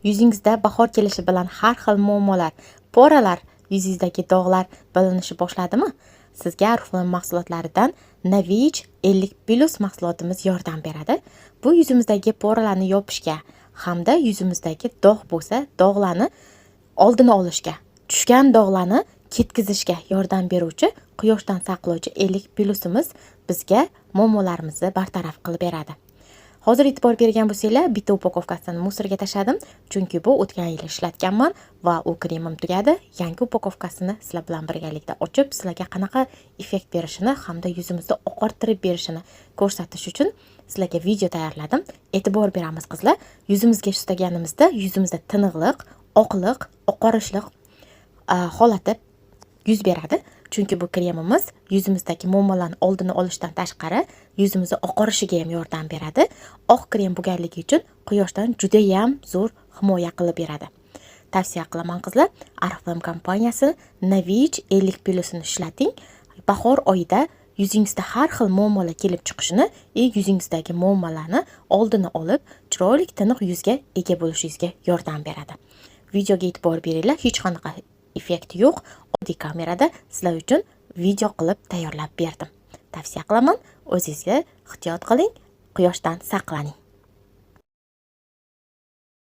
Yuzingizda bahor kelishi bilan har xil muammolar, poralar, yuzingizdagi dog'lar bilinishi boshladimi? Sizga Oriflame mahsulotlaridan Navich 50+ mahsulotimiz yordam beradi. Bu yuzimizdagi poralarni yopishga hamda yuzimizdagi dog' bo'lsa, dog'larni oldini olishga, tushgan dog'larni ketkizishga yordam beruvchi quyoshdan saqlovchi 50+imiz bizga muammolarimizni bartaraf qilib beradi. Hozir e'tibor bergan bo'lsanglar, bitta upakovkasini musorga tashladim, chunki bu o'tgan yil ishlatganman va u kremim tugadi. Yangi upakovkasini sizlar bilan birgalikda ochib, sizlarga qanaqa effekt berishini hamda yuzimizni oqartirib berishini ko'rsatish uchun sizlarga video tayyorladim. E'tibor beramiz qizlar. Yuzimizga sustaganimizda yuzimizda tiniqlik, oqliq, oqarishliq holati yuz beradi. Chunki bu kremimiz yuzimizdagi muammolarni oldini olishdan tashqari, yuzimizni oqarishiga ham yordam beradi. Oq krem bo'lganligi uchun quyoshdan juda ham zo'r himoya qilib beradi. Tavsiya qilaman qizlar, Oriflame kompaniyasi Navich 50+ni ishlating. Bahor oyida yuzingizda har xil muammolar kelib chiqishini, yuzingizdagi muammolarni oldini olib, chiroyli tiniq yuzga ega bo'lishingizga yordam beradi. Videoga e'tibor beringlar, hech qanaqa effekt yo'q. Oddiy kamerada sizlar uchun video qilib tayyorlab berdim. Tavsiya qilaman, o'zingizga ehtiyot qiling, quyoshdan saqlaning.